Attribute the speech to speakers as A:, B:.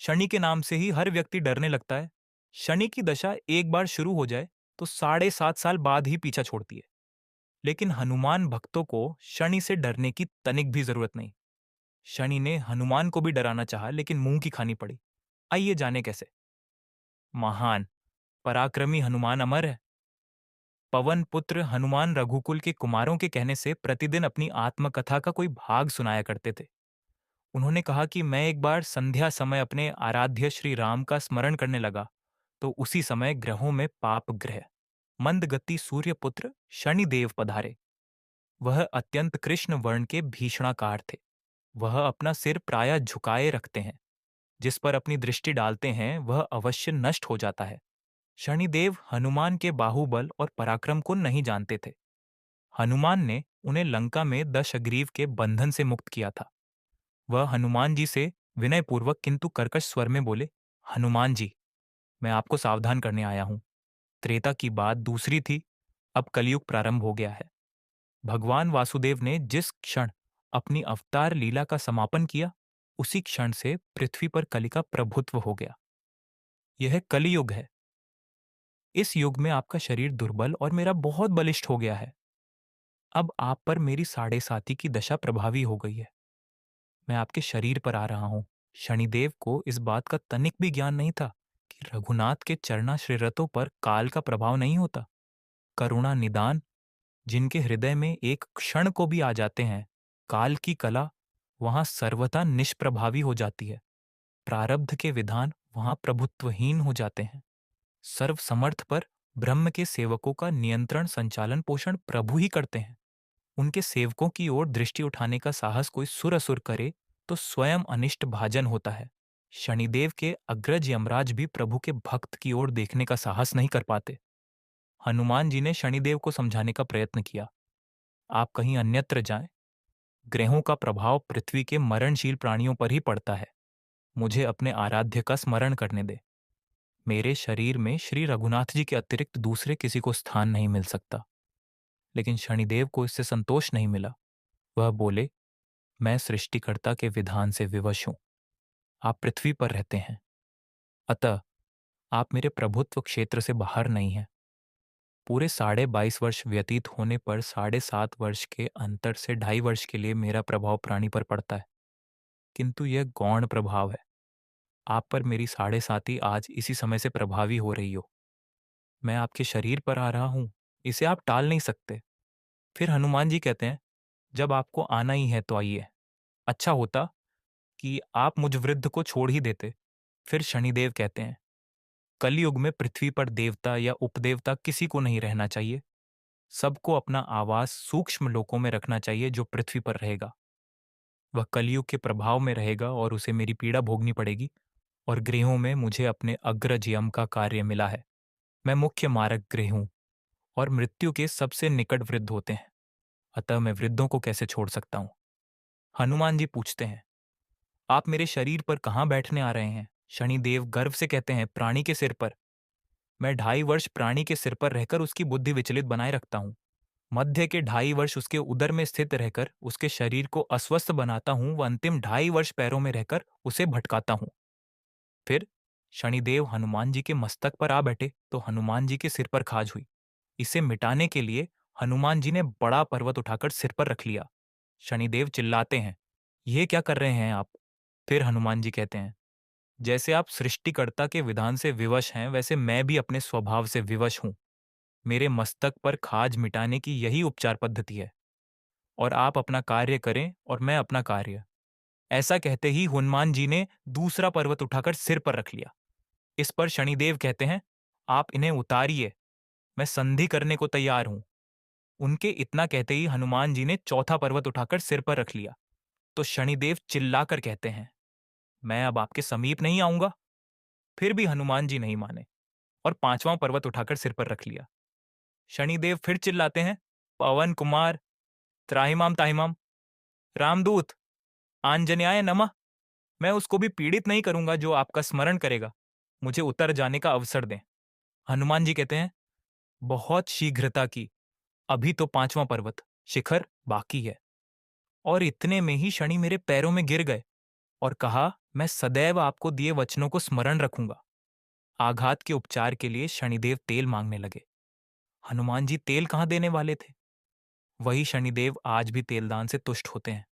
A: शनि के नाम से ही हर व्यक्ति डरने लगता है। शनि की दशा एक बार शुरू हो जाए तो 7.5 साल बाद ही पीछा छोड़ती है। लेकिन हनुमान भक्तों को शनि से डरने की तनिक भी जरूरत नहीं। शनि ने हनुमान को भी डराना चाहा लेकिन मुंह की खानी पड़ी। आइए जाने कैसे। महान पराक्रमी हनुमान अमर है। पवन पुत्र हनुमान रघुकुल के कुमारों के कहने से प्रतिदिन अपनी आत्मकथा का कोई भाग सुनाया करते थे। उन्होंने कहा कि मैं एक बार संध्या समय अपने आराध्य श्री राम का स्मरण करने लगा तो उसी समय ग्रहों में पाप ग्रह मंद गति सूर्य पुत्र शनिदेव पधारे। वह अत्यंत कृष्ण वर्ण के भीषणाकार थे। वह अपना सिर प्रायः झुकाए रखते हैं। जिस पर अपनी दृष्टि डालते हैं वह अवश्य नष्ट हो जाता है। शनिदेव हनुमान के बाहुबल और पराक्रम को नहीं जानते थे। हनुमान ने उन्हें लंका में दशग्रीव के बंधन से मुक्त किया था। वह हनुमान जी से विनयपूर्वक किंतु कर्कश स्वर में बोले, हनुमान जी, मैं आपको सावधान करने आया हूं। त्रेता की बात दूसरी थी, अब कलयुग प्रारंभ हो गया है। भगवान वासुदेव ने जिस क्षण अपनी अवतार लीला का समापन किया उसी क्षण से पृथ्वी पर कलि का प्रभुत्व हो गया। यह कलियुग है। इस युग में आपका शरीर दुर्बल और मेरा बहुत बलिष्ठ हो गया है। अब आप पर मेरी साढ़े साती की दशा प्रभावी हो गई है। मैं आपके शरीर पर आ रहा हूं। शनिदेव को इस बात का तनिक भी ज्ञान नहीं था कि रघुनाथ के चरणाश्रिरतों पर काल का प्रभाव नहीं होता। करुणा निदान जिनके हृदय में एक क्षण को भी आ जाते हैं, काल की कला वहां सर्वथा निष्प्रभावी हो जाती है। प्रारब्ध के विधान वहां प्रभुत्वहीन हो जाते हैं। सर्व समर्थ पर ब्रह्म के सेवकों का नियंत्रण संचालन पोषण प्रभु ही करते हैं। उनके सेवकों की ओर दृष्टि उठाने का साहस कोई सुर असुर करे तो स्वयं अनिष्ट भाजन होता है। शनिदेव के अग्रज यमराज भी प्रभु के भक्त की ओर देखने का साहस नहीं कर पाते। हनुमान जी ने शनिदेव को समझाने का प्रयत्न किया, आप कहीं अन्यत्र जाएं। ग्रहों का प्रभाव पृथ्वी के मरणशील प्राणियों पर ही पड़ता है। मुझे अपने आराध्य का स्मरण करने दे। मेरे शरीर में श्री रघुनाथ जी के अतिरिक्त दूसरे किसी को स्थान नहीं मिल सकता। लेकिन शनिदेव को इससे संतोष नहीं मिला। वह बोले, मैं सृष्टिकर्ता के विधान से विवश हूं। आप पृथ्वी पर रहते हैं, अतः आप मेरे प्रभुत्व क्षेत्र से बाहर नहीं हैं। पूरे 22.5 वर्ष व्यतीत होने पर 7.5 वर्ष के अंतर से 2.5 वर्ष के लिए मेरा प्रभाव प्राणी पर पड़ता है, किंतु यह गौण प्रभाव है। आप पर मेरी साढ़े साती आज इसी समय से प्रभावी हो रही हो। मैं आपके शरीर पर आ रहा हूं, इसे आप टाल नहीं सकते। फिर हनुमान जी कहते हैं, जब आपको आना ही है तो आइए। अच्छा होता कि आप मुझ वृद्ध को छोड़ ही देते। फिर शनिदेव कहते हैं, कलयुग में पृथ्वी पर देवता या उपदेवता किसी को नहीं रहना चाहिए। सबको अपना आवास सूक्ष्म लोकों में रखना चाहिए। जो पृथ्वी पर रहेगा वह कलयुग के प्रभाव में रहेगा और उसे मेरी पीड़ा भोगनी पड़ेगी। और गृहों में मुझे अपने अग्रज यम का कार्य मिला है। मैं मुख्य मारक गृह हूं और मृत्यु के सबसे निकट वृद्ध होते हैं। अतः मैं वृद्धों को कैसे छोड़ सकता हूं। हनुमान जी पूछते हैं, आप मेरे शरीर पर कहाँ बैठने आ रहे हैं। शनिदेव गर्व से कहते हैं, प्राणी के सिर पर। मैं 2.5 वर्ष प्राणी के सिर पर रहकर उसकी बुद्धि विचलित बनाए रखता हूँ। मध्य के 2.5 वर्ष उसके उदर में स्थित रहकर उसके शरीर को अस्वस्थ बनाता हूँ व अंतिम 2.5 वर्ष पैरों में रहकर उसे भटकाता हूँ। फिर शनिदेव हनुमान जी के मस्तक पर आ बैठे तो हनुमान जी के सिर पर खाज हुई। इसे मिटाने के लिए हनुमान जी ने बड़ा पर्वत उठाकर सिर पर रख लिया। शनिदेव चिल्लाते हैं, ये क्या कर रहे हैं आप। फिर हनुमान जी कहते हैं, जैसे आप सृष्टिकर्ता के विधान से विवश हैं वैसे मैं भी अपने स्वभाव से विवश हूं। मेरे मस्तक पर खाज मिटाने की यही उपचार पद्धति है। और आप अपना कार्य करें और मैं अपना कार्य। ऐसा कहते ही हनुमान जी ने दूसरा पर्वत उठाकर सिर पर रख लिया। इस पर शनिदेव कहते हैं, आप इन्हें उतारिए, मैं संधि करने को तैयार हूं। उनके इतना कहते ही हनुमान जी ने चौथा पर्वत उठाकर सिर पर रख लिया। तो शनिदेव चिल्लाकर कहते हैं, मैं अब आपके समीप नहीं आऊंगा। फिर भी हनुमान जी नहीं माने और पांचवां पर्वत उठाकर सिर पर रख लिया। शनिदेव फिर चिल्लाते हैं, पवन कुमार, त्राहिमाम ताहिमाम, रामदूत, आंजनेयाय नमः। मैं उसको भी पीड़ित नहीं करूंगा जो आपका स्मरण करेगा। मुझे उतर जाने का अवसर दें। हनुमान जी कहते हैं, बहुत शीघ्रता की, अभी तो पांचवां पर्वत शिखर बाकी है। और इतने में ही शनि मेरे पैरों में गिर गए और कहा, मैं सदैव आपको दिए वचनों को स्मरण रखूंगा। आघात के उपचार के लिए शनिदेव तेल मांगने लगे। हनुमान जी तेल कहाँ देने वाले थे? वही शनिदेव आज भी तेलदान से तुष्ट होते हैं।